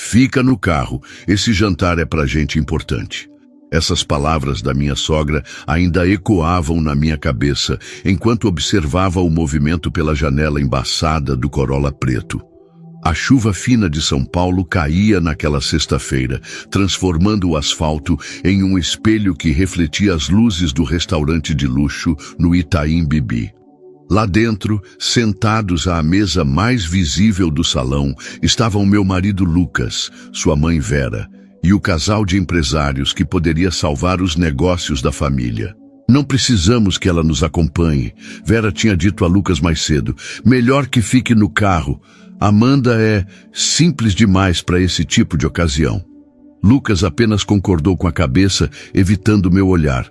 Fica no carro, esse jantar é pra gente importante. Essas palavras da minha sogra ainda ecoavam na minha cabeça enquanto observava o movimento pela janela embaçada do Corolla preto. A chuva fina de São Paulo caía naquela sexta-feira, transformando o asfalto em um espelho que refletia as luzes do restaurante de luxo no Itaim Bibi. Lá dentro, sentados à mesa mais visível do salão, estavam meu marido Lucas, sua mãe Vera, e o casal de empresários que poderia salvar os negócios da família. Não precisamos que ela nos acompanhe. Vera tinha dito a Lucas mais cedo. Melhor que fique no carro. Amanda é simples demais para esse tipo de ocasião. Lucas apenas concordou com a cabeça, evitando meu olhar.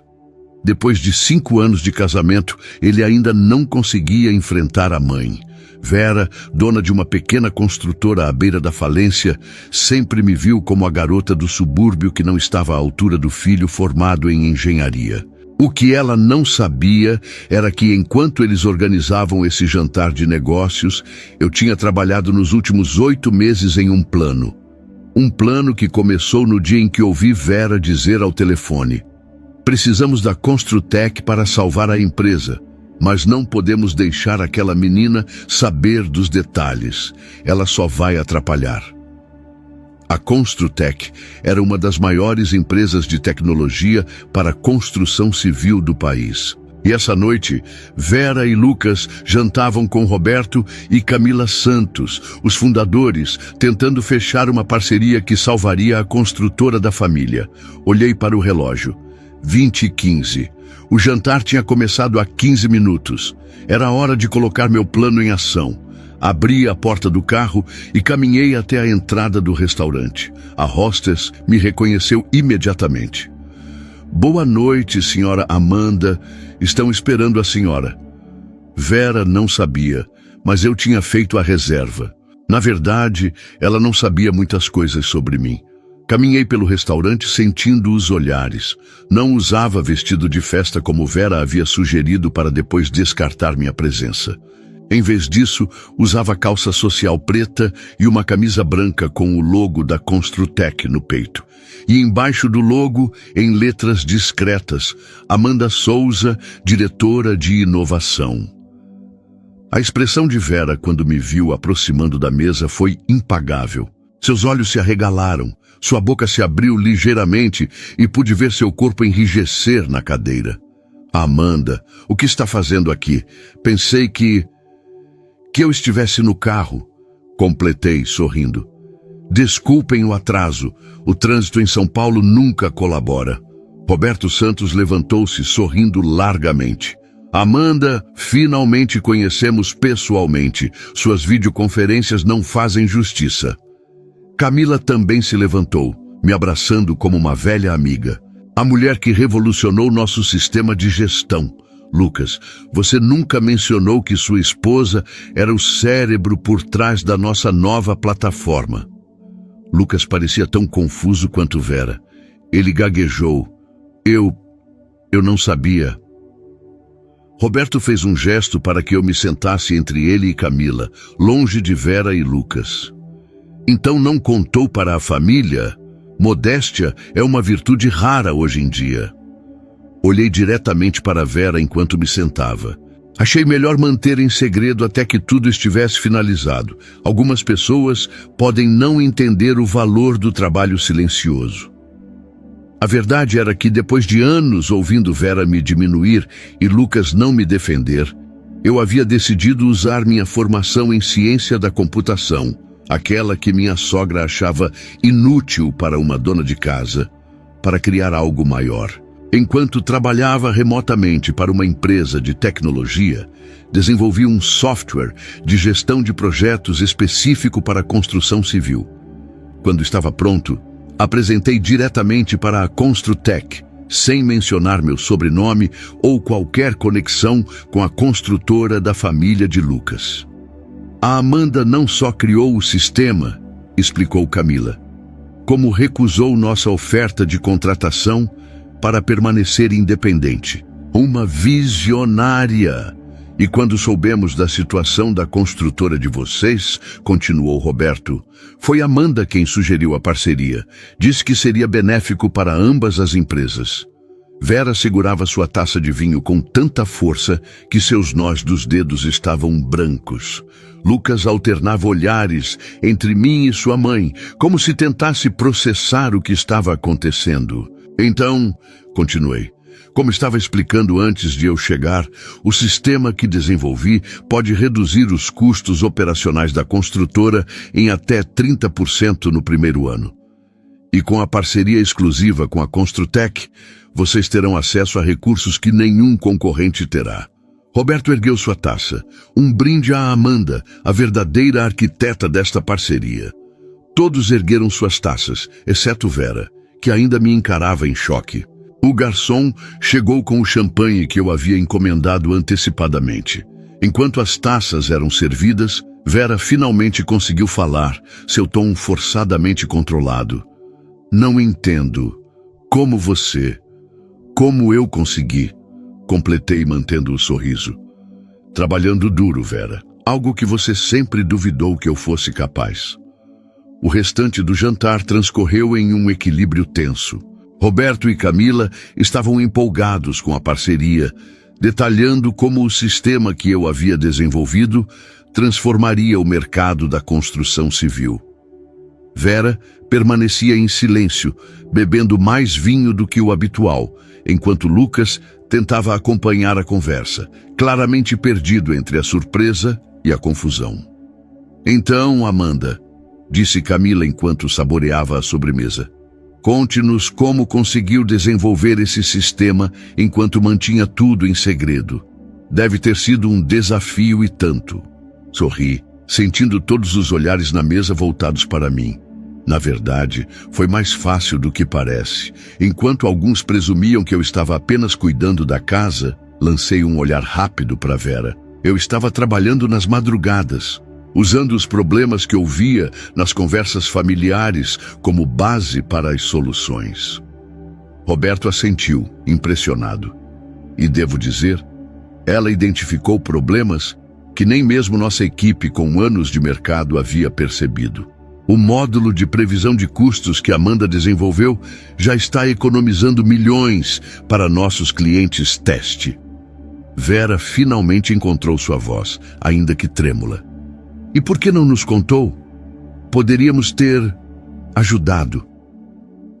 Depois de 5 anos de casamento, ele ainda não conseguia enfrentar a mãe. Vera, dona de uma pequena construtora à beira da falência, sempre me viu como a garota do subúrbio que não estava à altura do filho formado em engenharia. O que ela não sabia era que, enquanto eles organizavam esse jantar de negócios, eu tinha trabalhado nos últimos 8 meses em um plano. Um plano que começou no dia em que ouvi Vera dizer ao telefone: "Precisamos da Construtec para salvar a empresa, mas não podemos deixar aquela menina saber dos detalhes. Ela só vai atrapalhar." A Construtec era uma das maiores empresas de tecnologia para a construção civil do país. E essa noite, Vera e Lucas jantavam com Roberto e Camila Santos, os fundadores, tentando fechar uma parceria que salvaria a construtora da família. Olhei para o relógio. 20h15. O jantar tinha começado há 15 minutos. Era hora de colocar meu plano em ação. Abri a porta do carro e caminhei até a entrada do restaurante. A hostess me reconheceu imediatamente. "Boa noite, senhora Amanda. Estão esperando a senhora." Vera não sabia, mas eu tinha feito a reserva. Na verdade, ela não sabia muitas coisas sobre mim. Caminhei pelo restaurante sentindo os olhares. Não usava vestido de festa como Vera havia sugerido para depois descartar minha presença. Em vez disso, usava calça social preta e uma camisa branca com o logo da Construtec no peito. E embaixo do logo, em letras discretas, Amanda Souza, diretora de inovação. A expressão de Vera quando me viu aproximando da mesa foi impagável. Seus olhos se arregalaram, sua boca se abriu ligeiramente e pude ver seu corpo enrijecer na cadeira. "Amanda, o que está fazendo aqui? Pensei que eu estivesse no carro", completei sorrindo. "Desculpem o atraso, o trânsito em São Paulo nunca colabora." Roberto Santos levantou-se sorrindo largamente. "Amanda, finalmente conhecemos pessoalmente. Suas videoconferências não fazem justiça." Camila também se levantou, me abraçando como uma velha amiga. "A mulher que revolucionou nosso sistema de gestão. Lucas, você nunca mencionou que sua esposa era o cérebro por trás da nossa nova plataforma." Lucas parecia tão confuso quanto Vera. Ele gaguejou. Eu não sabia." Roberto fez um gesto para que eu me sentasse entre ele e Camila, longe de Vera e Lucas. "Então não contou para a família? Modéstia é uma virtude rara hoje em dia." Olhei diretamente para Vera enquanto me sentava. Achei melhor manter em segredo até que tudo estivesse finalizado. Algumas pessoas podem não entender o valor do trabalho silencioso. A verdade era que depois de anos ouvindo Vera me diminuir e Lucas não me defender, eu havia decidido usar minha formação em ciência da computação, aquela que minha sogra achava inútil para uma dona de casa, para criar algo maior. Enquanto trabalhava remotamente para uma empresa de tecnologia, desenvolvi um software de gestão de projetos específico para a construção civil. Quando estava pronto, apresentei diretamente para a Construtec, sem mencionar meu sobrenome ou qualquer conexão com a construtora da família de Lucas. "A Amanda não só criou o sistema", explicou Camila, "como recusou nossa oferta de contratação para permanecer independente. Uma visionária." E quando soubemos da situação da construtora de vocês, continuou Roberto, foi Amanda quem sugeriu a parceria. Disse que seria benéfico para ambas as empresas. Vera segurava sua taça de vinho com tanta força que seus nós dos dedos estavam brancos. Lucas alternava olhares entre mim e sua mãe, como se tentasse processar o que estava acontecendo. Então, continuei, como estava explicando antes de eu chegar, o sistema que desenvolvi pode reduzir os custos operacionais da construtora em até 30% no primeiro ano. E com a parceria exclusiva com a Construtec, vocês terão acesso a recursos que nenhum concorrente terá. Roberto ergueu sua taça. Um brinde a Amanda, a verdadeira arquiteta desta parceria. Todos ergueram suas taças, exceto Vera, que ainda me encarava em choque. O garçom chegou com o champanhe que eu havia encomendado antecipadamente. Enquanto as taças eram servidas, Vera finalmente conseguiu falar, seu tom forçadamente controlado. Não entendo. Como você? Como eu consegui? Completei mantendo o sorriso. Trabalhando duro, Vera. Algo que você sempre duvidou que eu fosse capaz. O restante do jantar transcorreu em um equilíbrio tenso. Roberto e Camila estavam empolgados com a parceria, detalhando como o sistema que eu havia desenvolvido transformaria o mercado da construção civil. Vera permanecia em silêncio, bebendo mais vinho do que o habitual, enquanto Lucas tentava acompanhar a conversa, claramente perdido entre a surpresa e a confusão. Então, Amanda, disse Camila enquanto saboreava a sobremesa, conte-nos como conseguiu desenvolver esse sistema enquanto mantinha tudo em segredo. Deve ter sido um desafio e tanto. Sorri, sentindo todos os olhares na mesa voltados para mim. Na verdade, foi mais fácil do que parece. Enquanto alguns presumiam que eu estava apenas cuidando da casa, lancei um olhar rápido para Vera. Eu estava trabalhando nas madrugadas, usando os problemas que ouvia nas conversas familiares como base para as soluções. Roberto assentiu, impressionado. E devo dizer, ela identificou problemas que nem mesmo nossa equipe com anos de mercado havia percebido. O módulo de previsão de custos que Amanda desenvolveu já está economizando milhões para nossos clientes teste. Vera finalmente encontrou sua voz, ainda que trêmula. E por que não nos contou? Poderíamos ter ajudado.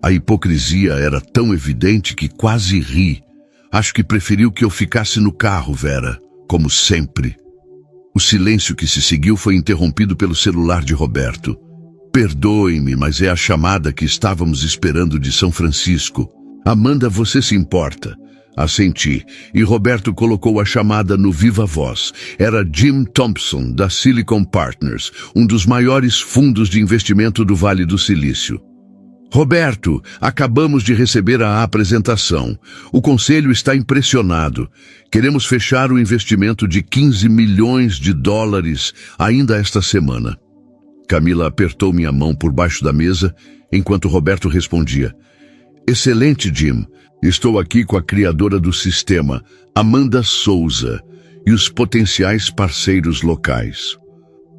A hipocrisia era tão evidente que quase ri. Acho que preferiu que eu ficasse no carro, Vera, como sempre. O silêncio que se seguiu foi interrompido pelo celular de Roberto. Perdoe-me, mas é a chamada que estávamos esperando de São Francisco. Amanda, você se importa? Assenti, e Roberto colocou a chamada no viva voz. Era Jim Thompson, da Silicon Partners, um dos maiores fundos de investimento do Vale do Silício. Roberto, acabamos de receber a apresentação. O conselho está impressionado. Queremos fechar o investimento de 15 milhões de dólares ainda esta semana. Camila apertou minha mão por baixo da mesa, enquanto Roberto respondia. Excelente, Jim. Estou aqui com a criadora do sistema, Amanda Souza, e os potenciais parceiros locais.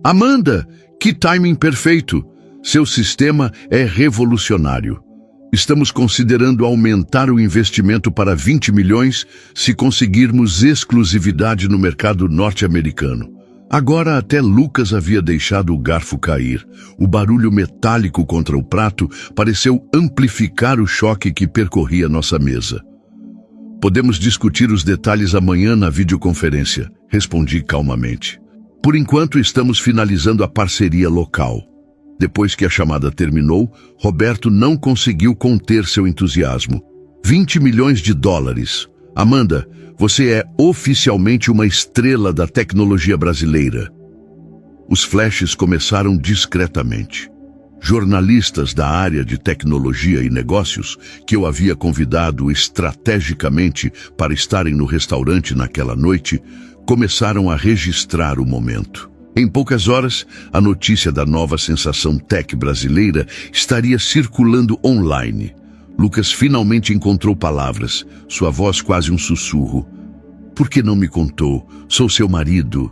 Amanda, que timing perfeito! Seu sistema é revolucionário. Estamos considerando aumentar o investimento para 20 milhões se conseguirmos exclusividade no mercado norte-americano. Agora até Lucas havia deixado o garfo cair. O barulho metálico contra o prato pareceu amplificar o choque que percorria nossa mesa. Podemos discutir os detalhes amanhã na videoconferência, respondi calmamente. Por enquanto estamos finalizando a parceria local. Depois que a chamada terminou, Roberto não conseguiu conter seu entusiasmo. 20 milhões de dólares. Amanda, você é oficialmente uma estrela da tecnologia brasileira. Os flashes começaram discretamente. Jornalistas da área de tecnologia e negócios, que eu havia convidado estrategicamente para estarem no restaurante naquela noite, começaram a registrar o momento. Em poucas horas, a notícia da nova sensação tech brasileira estaria circulando online. Lucas finalmente encontrou palavras, sua voz quase um sussurro. Por que não me contou? Sou seu marido.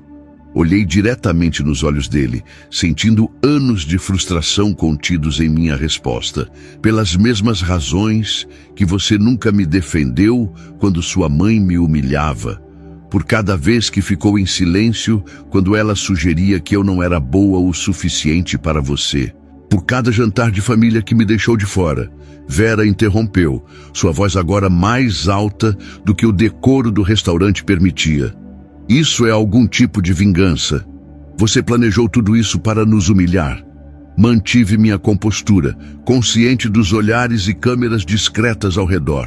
Olhei diretamente nos olhos dele, sentindo anos de frustração contidos em minha resposta, pelas mesmas razões que você nunca me defendeu quando sua mãe me humilhava, por cada vez que ficou em silêncio quando ela sugeria que eu não era boa o suficiente para você, por cada jantar de família que me deixou de fora. Vera interrompeu, sua voz agora mais alta do que o decoro do restaurante permitia. Isso é algum tipo de vingança. Você planejou tudo isso para nos humilhar. Mantive minha compostura, consciente dos olhares e câmeras discretas ao redor.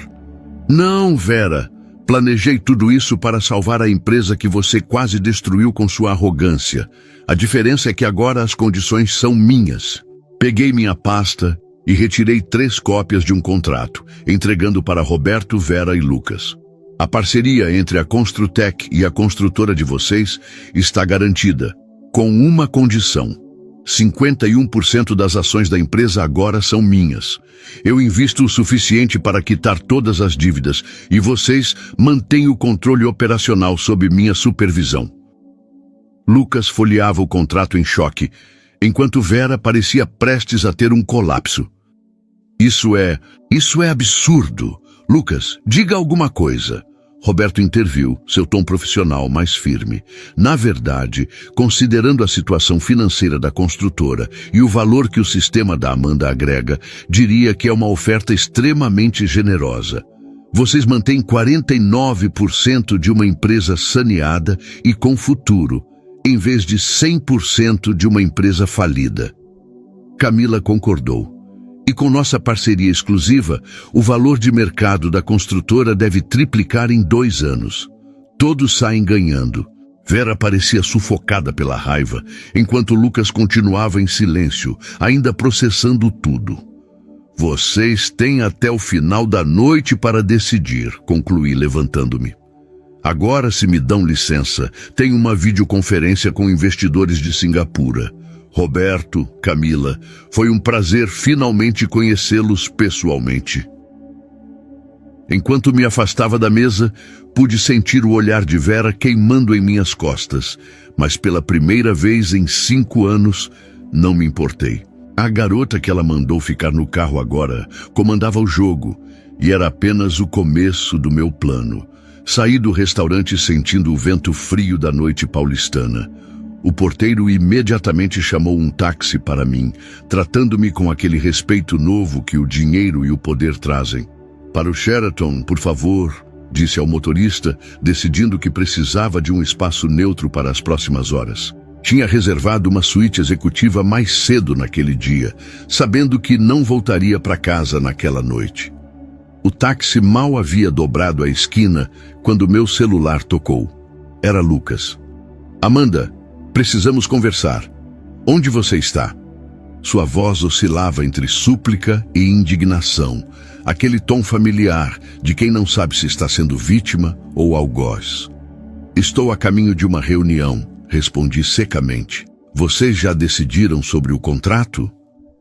Não, Vera. Planejei tudo isso para salvar a empresa que você quase destruiu com sua arrogância. A diferença é que agora as condições são minhas. Peguei minha pasta e retirei 3 cópias de um contrato, entregando para Roberto, Vera e Lucas. A parceria entre a Construtec e a construtora de vocês está garantida, com uma condição. 51% das ações da empresa agora são minhas. Eu invisto o suficiente para quitar todas as dívidas e vocês mantêm o controle operacional sob minha supervisão. Lucas folheava o contrato em choque, enquanto Vera parecia prestes a ter um colapso. Isso é absurdo. Lucas, diga alguma coisa. Roberto interviu, seu tom profissional mais firme. Na verdade, considerando a situação financeira da construtora e o valor que o sistema da Amanda agrega, diria que é uma oferta extremamente generosa. Vocês mantêm 49% de uma empresa saneada e com futuro, em vez de 100% de uma empresa falida. Camila concordou. E com nossa parceria exclusiva, o valor de mercado da construtora deve triplicar em 2 anos. Todos saem ganhando. Vera parecia sufocada pela raiva, enquanto Lucas continuava em silêncio, ainda processando tudo. Vocês têm até o final da noite para decidir, concluí levantando-me. Agora, se me dão licença, tenho uma videoconferência com investidores de Singapura. Roberto, Camila, foi um prazer finalmente conhecê-los pessoalmente. Enquanto me afastava da mesa, pude sentir o olhar de Vera queimando em minhas costas, mas pela primeira vez em 5 anos, não me importei. A garota que ela mandou ficar no carro agora comandava o jogo, e era apenas o começo do meu plano. Saí do restaurante sentindo o vento frio da noite paulistana. O porteiro imediatamente chamou um táxi para mim, tratando-me com aquele respeito novo que o dinheiro e o poder trazem. Para o Sheraton, por favor, disse ao motorista, decidindo que precisava de um espaço neutro para as próximas horas. Tinha reservado uma suíte executiva mais cedo naquele dia, sabendo que não voltaria para casa naquela noite. O táxi mal havia dobrado a esquina quando meu celular tocou. Era Lucas. Amanda, precisamos conversar. Onde você está? Sua voz oscilava entre súplica e indignação, aquele tom familiar de quem não sabe se está sendo vítima ou algoz. Estou a caminho de uma reunião, respondi secamente. Vocês já decidiram sobre o contrato?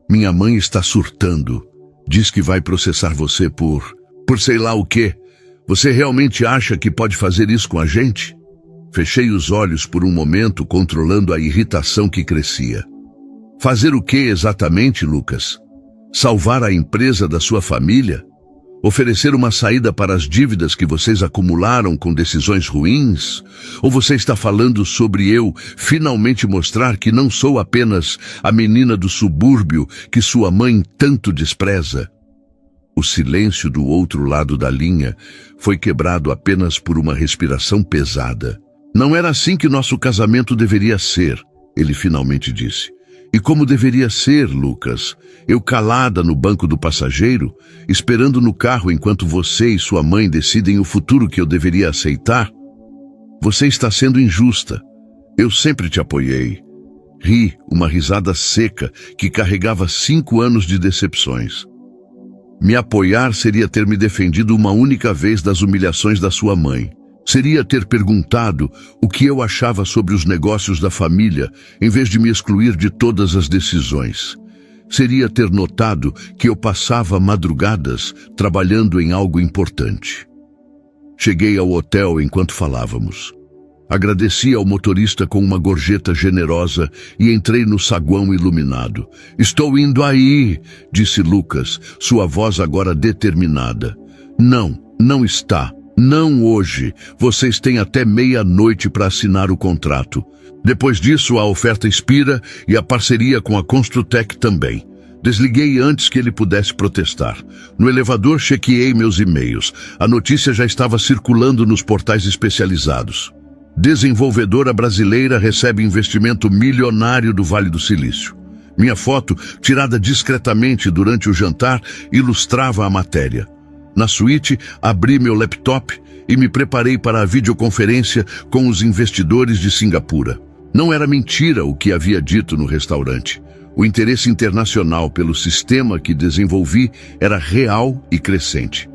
Minha mãe está surtando. Diz que vai processar você por sei lá o quê. Você realmente acha que pode fazer isso com a gente? Fechei os olhos por um momento, controlando a irritação que crescia. Fazer o que exatamente, Lucas? Salvar a empresa da sua família? Oferecer uma saída para as dívidas que vocês acumularam com decisões ruins? Ou você está falando sobre eu finalmente mostrar que não sou apenas a menina do subúrbio que sua mãe tanto despreza? O silêncio do outro lado da linha foi quebrado apenas por uma respiração pesada. Não era assim que nosso casamento deveria ser, ele finalmente disse. E como deveria ser, Lucas? Eu calada no banco do passageiro, esperando no carro enquanto você e sua mãe decidem o futuro que eu deveria aceitar? Você está sendo injusta. Eu sempre te apoiei. Ri, uma risada seca que carregava 5 anos de decepções. Me apoiar seria ter me defendido uma única vez das humilhações da sua mãe. Seria ter perguntado o que eu achava sobre os negócios da família, em vez de me excluir de todas as decisões. Seria ter notado que eu passava madrugadas trabalhando em algo importante. Cheguei ao hotel enquanto falávamos. Agradeci ao motorista com uma gorjeta generosa e entrei no saguão iluminado. Estou indo aí, disse Lucas, sua voz agora determinada. Não, não está. Não hoje. Vocês têm até meia-noite para assinar o contrato. Depois disso, a oferta expira e a parceria com a Construtec também. Desliguei antes que ele pudesse protestar. No elevador, chequeei meus e-mails. A notícia já estava circulando nos portais especializados. Desenvolvedora brasileira recebe investimento milionário do Vale do Silício. Minha foto, tirada discretamente durante o jantar, ilustrava a matéria. Na suíte, abri meu laptop e me preparei para a videoconferência com os investidores de Singapura. Não era mentira o que havia dito no restaurante. O interesse internacional pelo sistema que desenvolvi era real e crescente.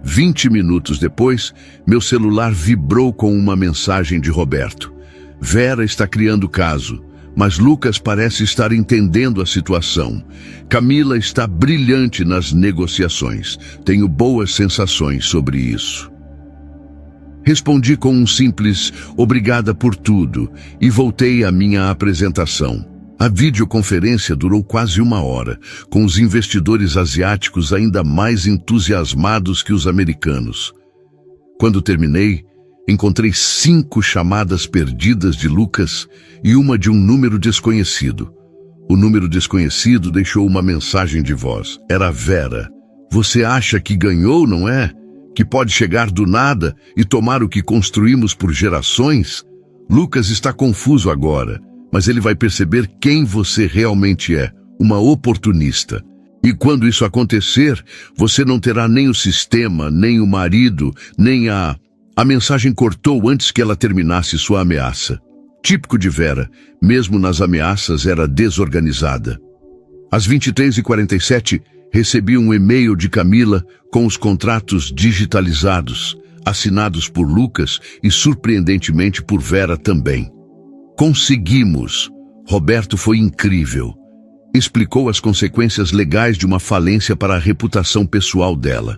20 minutos depois, meu celular vibrou com uma mensagem de Roberto. Vera está criando caso, mas Lucas parece estar entendendo a situação. Camila está brilhante nas negociações. Tenho boas sensações sobre isso. Respondi com um simples "obrigada por tudo" e voltei à minha apresentação. A videoconferência durou quase 1 hora, com os investidores asiáticos ainda mais entusiasmados que os americanos. Quando terminei, encontrei 5 chamadas perdidas de Lucas e uma de um número desconhecido. O número desconhecido deixou uma mensagem de voz. Era Vera. Você acha que ganhou, não é? Que pode chegar do nada e tomar o que construímos por gerações? Lucas está confuso agora, mas ele vai perceber quem você realmente é, uma oportunista. E quando isso acontecer, você não terá nem o sistema, nem o marido, nem a... A mensagem cortou antes que ela terminasse sua ameaça. Típico de Vera, mesmo nas ameaças era desorganizada. Às 23h47, recebi um e-mail de Camila com os contratos digitalizados, assinados por Lucas e surpreendentemente por Vera também. Conseguimos. Roberto foi incrível. Explicou as consequências legais de uma falência para a reputação pessoal dela.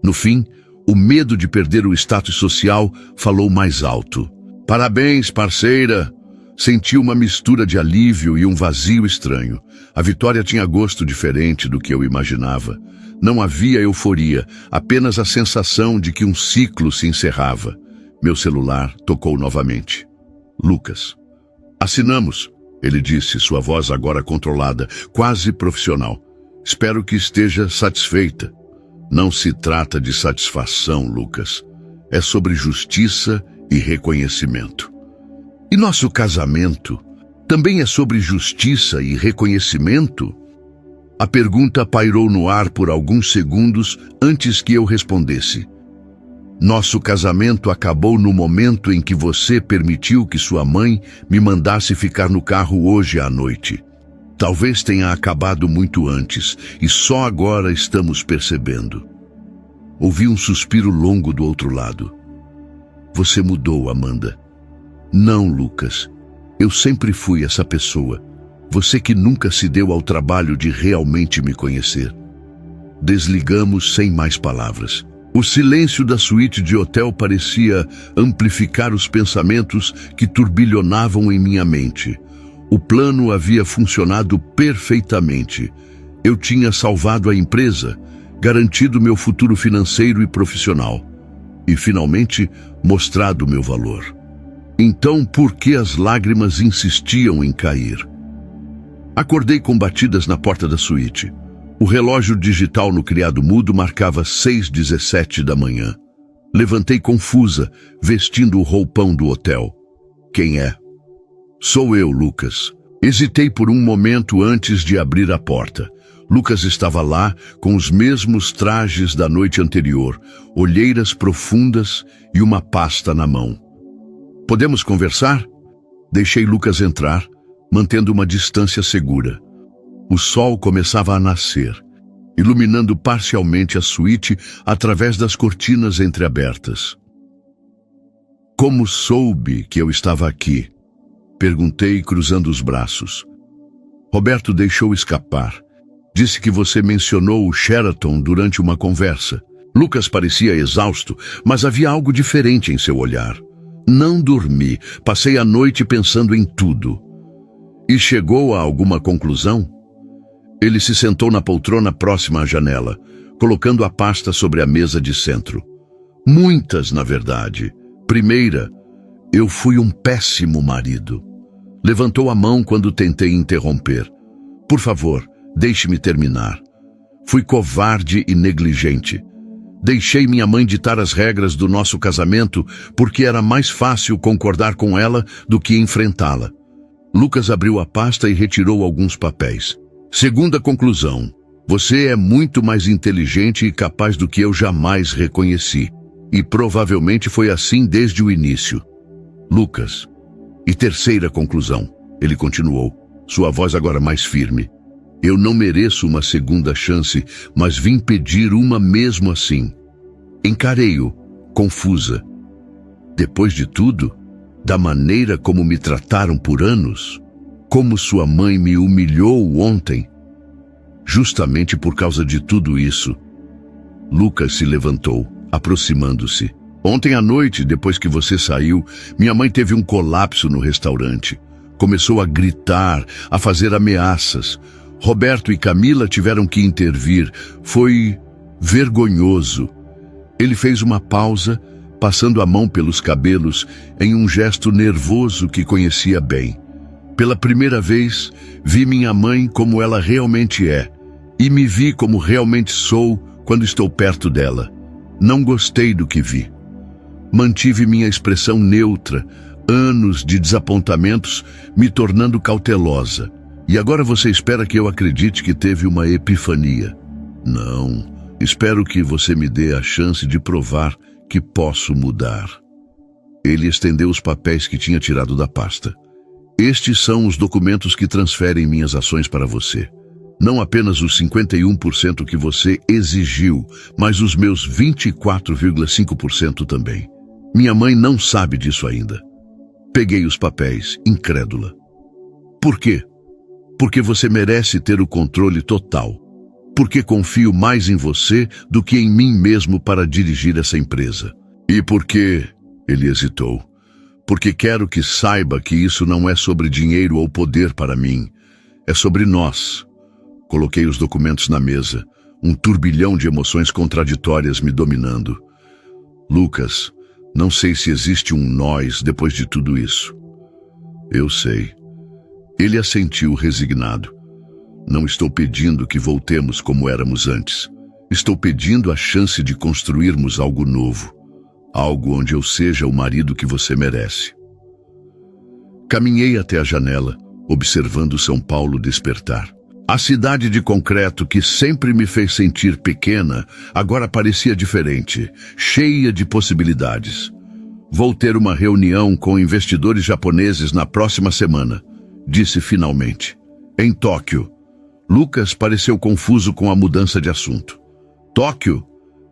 No fim, o medo de perder o status social falou mais alto. Parabéns, parceira! Senti uma mistura de alívio e um vazio estranho. A vitória tinha gosto diferente do que eu imaginava. Não havia euforia, apenas a sensação de que um ciclo se encerrava. Meu celular tocou novamente. Lucas. Assinamos, ele disse, sua voz agora controlada, quase profissional. Espero que esteja satisfeita. Não se trata de satisfação, Lucas. É sobre justiça e reconhecimento. E nosso casamento também é sobre justiça e reconhecimento? A pergunta pairou no ar por alguns segundos antes que eu respondesse. Nosso casamento acabou no momento em que você permitiu que sua mãe me mandasse ficar no carro hoje à noite. Talvez tenha acabado muito antes, e só agora estamos percebendo. Ouvi um suspiro longo do outro lado. Você mudou, Amanda. Não, Lucas. Eu sempre fui essa pessoa. Você que nunca se deu ao trabalho de realmente me conhecer. Desligamos sem mais palavras. O silêncio da suíte de hotel parecia amplificar os pensamentos que turbilhonavam em minha mente. O plano havia funcionado perfeitamente. Eu tinha salvado a empresa, garantido meu futuro financeiro e profissional, e finalmente mostrado meu valor. Então, por que as lágrimas insistiam em cair? Acordei com batidas na porta da suíte. O relógio digital no criado mudo marcava 6h17 da manhã. Levantei confusa, vestindo o roupão do hotel. Quem é? Sou eu, Lucas. Hesitei por um momento antes de abrir a porta. Lucas estava lá com os mesmos trajes da noite anterior, olheiras profundas e uma pasta na mão. Podemos conversar? Deixei Lucas entrar, mantendo uma distância segura. O sol começava a nascer, iluminando parcialmente a suíte através das cortinas entreabertas. Como soube que eu estava aqui? Perguntei, cruzando os braços. Roberto deixou escapar. Disse que você mencionou o Sheraton durante uma conversa. Lucas parecia exausto, mas havia algo diferente em seu olhar. Não dormi, passei a noite pensando em tudo. E chegou a alguma conclusão? Ele se sentou na poltrona próxima à janela, colocando a pasta sobre a mesa de centro. Muitas, na verdade. Primeira, eu fui um péssimo marido. Levantou a mão quando tentei interromper. Por favor, deixe-me terminar. Fui covarde e negligente. Deixei minha mãe ditar as regras do nosso casamento porque era mais fácil concordar com ela do que enfrentá-la. Lucas abriu a pasta e retirou alguns papéis. Segunda conclusão. Você é muito mais inteligente e capaz do que eu jamais reconheci. E provavelmente foi assim desde o início. Lucas. E terceira conclusão. Ele continuou, sua voz agora mais firme. Eu não mereço uma segunda chance, mas vim pedir uma mesmo assim. Encarei-o, confusa. Depois de tudo, da maneira como me trataram por anos, como sua mãe me humilhou ontem. Justamente por causa de tudo isso, Lucas se levantou, aproximando-se. Ontem à noite, depois que você saiu, minha mãe teve um colapso no restaurante. Começou a gritar, a fazer ameaças. Roberto e Camila tiveram que intervir. Foi vergonhoso. Ele fez uma pausa, passando a mão pelos cabelos, em um gesto nervoso que conhecia bem. Pela primeira vez, vi minha mãe como ela realmente é, e me vi como realmente sou quando estou perto dela. Não gostei do que vi. Mantive minha expressão neutra, anos de desapontamentos me tornando cautelosa. E agora você espera que eu acredite que teve uma epifania. Não, espero que você me dê a chance de provar que posso mudar. Ele estendeu os papéis que tinha tirado da pasta. Estes são os documentos que transferem minhas ações para você. Não apenas os 51% que você exigiu, mas os meus 24,5% também. Minha mãe não sabe disso ainda. Peguei os papéis, incrédula. Por quê? Porque você merece ter o controle total. Porque confio mais em você do que em mim mesmo para dirigir essa empresa. E porque... Ele hesitou. Porque quero que saiba que isso não é sobre dinheiro ou poder para mim. É sobre nós. Coloquei os documentos na mesa, um turbilhão de emoções contraditórias me dominando. Lucas, não sei se existe um nós depois de tudo isso. Eu sei. Ele assentiu resignado. Não estou pedindo que voltemos como éramos antes. Estou pedindo a chance de construirmos algo novo. Algo onde eu seja o marido que você merece. Caminhei até a janela, observando São Paulo despertar. A cidade de concreto que sempre me fez sentir pequena, agora parecia diferente, cheia de possibilidades. Vou ter uma reunião com investidores japoneses na próxima semana, disse finalmente. Em Tóquio. Lucas pareceu confuso com a mudança de assunto. Tóquio?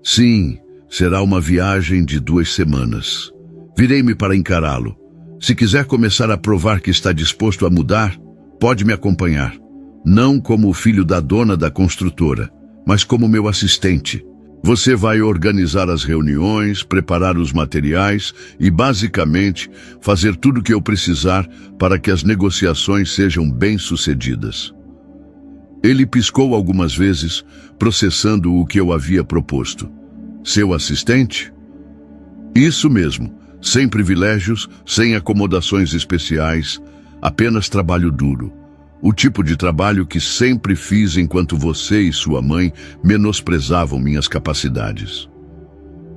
Sim. Será uma viagem de 2 semanas. Virei-me para encará-lo. Se quiser começar a provar que está disposto a mudar, pode me acompanhar. Não como o filho da dona da construtora, mas como meu assistente. Você vai organizar as reuniões, preparar os materiais e, basicamente, fazer tudo o que eu precisar para que as negociações sejam bem-sucedidas. Ele piscou algumas vezes, processando o que eu havia proposto. Seu assistente? Isso mesmo, sem privilégios, sem acomodações especiais, apenas trabalho duro. O tipo de trabalho que sempre fiz enquanto você e sua mãe menosprezavam minhas capacidades.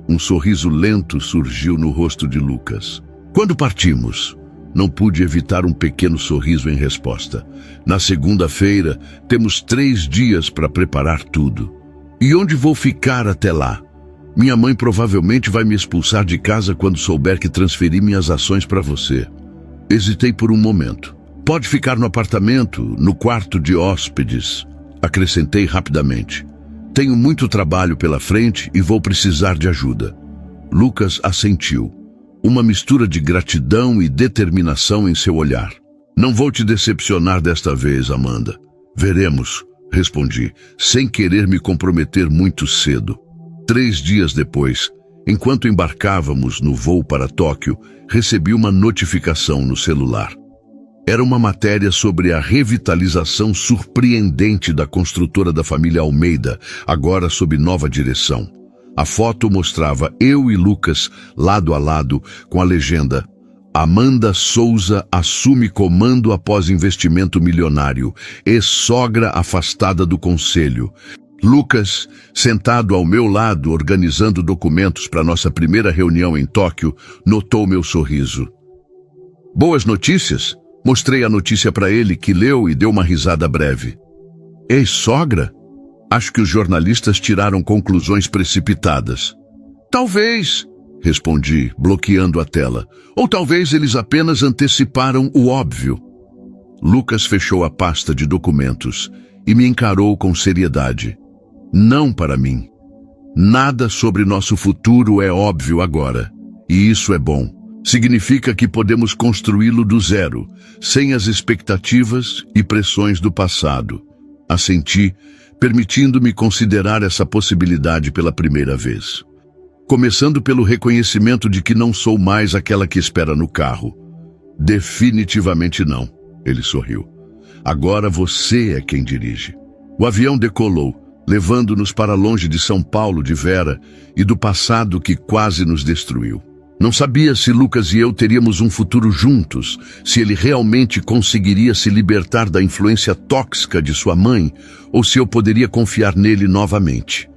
Um sorriso lento surgiu no rosto de Lucas. Quando partimos, não pude evitar um pequeno sorriso em resposta. Na segunda-feira, temos 3 dias para preparar tudo. E onde vou ficar até lá? Minha mãe provavelmente vai me expulsar de casa quando souber que transferi minhas ações para você. Hesitei por um momento. Pode ficar no apartamento, no quarto de hóspedes, acrescentei rapidamente. Tenho muito trabalho pela frente e vou precisar de ajuda. Lucas assentiu. Uma mistura de gratidão e determinação em seu olhar. Não vou te decepcionar desta vez, Amanda. Veremos, respondi, sem querer me comprometer muito cedo. 3 dias depois, enquanto embarcávamos no voo para Tóquio, recebi uma notificação no celular. Era uma matéria sobre a revitalização surpreendente da construtora da família Almeida, agora sob nova direção. A foto mostrava eu e Lucas lado a lado com a legenda: Amanda Souza assume comando após investimento milionário, ex-sogra afastada do conselho. Lucas, sentado ao meu lado organizando documentos para nossa primeira reunião em Tóquio, notou meu sorriso. Boas notícias? Mostrei a notícia para ele, que leu e deu uma risada breve. Ex-sogra? Acho que os jornalistas tiraram conclusões precipitadas. Talvez, respondi, bloqueando a tela. Ou talvez eles apenas anteciparam o óbvio. Lucas fechou a pasta de documentos e me encarou com seriedade. Não para mim. Nada sobre nosso futuro é óbvio agora. E isso é bom. Significa que podemos construí-lo do zero, sem as expectativas e pressões do passado. Assenti, permitindo-me considerar essa possibilidade pela primeira vez. Começando pelo reconhecimento de que não sou mais aquela que espera no carro. Definitivamente não, ele sorriu. Agora você é quem dirige. O avião decolou, levando-nos para longe de São Paulo de Vera e do passado que quase nos destruiu. Não sabia se Lucas e eu teríamos um futuro juntos, se ele realmente conseguiria se libertar da influência tóxica de sua mãe, ou se eu poderia confiar nele novamente.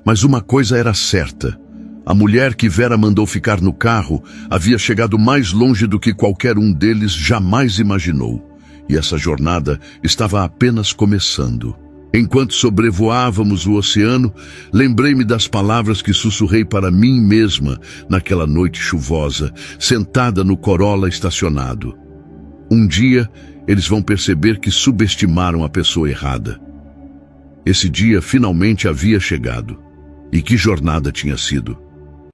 Mas uma coisa era certa. A mulher que Vera mandou ficar no carro havia chegado mais longe do que qualquer um deles jamais imaginou. E essa jornada estava apenas começando. Enquanto sobrevoávamos o oceano, lembrei-me das palavras que sussurrei para mim mesma naquela noite chuvosa, sentada no Corolla estacionado. Um dia, eles vão perceber que subestimaram a pessoa errada. Esse dia finalmente havia chegado. E que jornada tinha sido!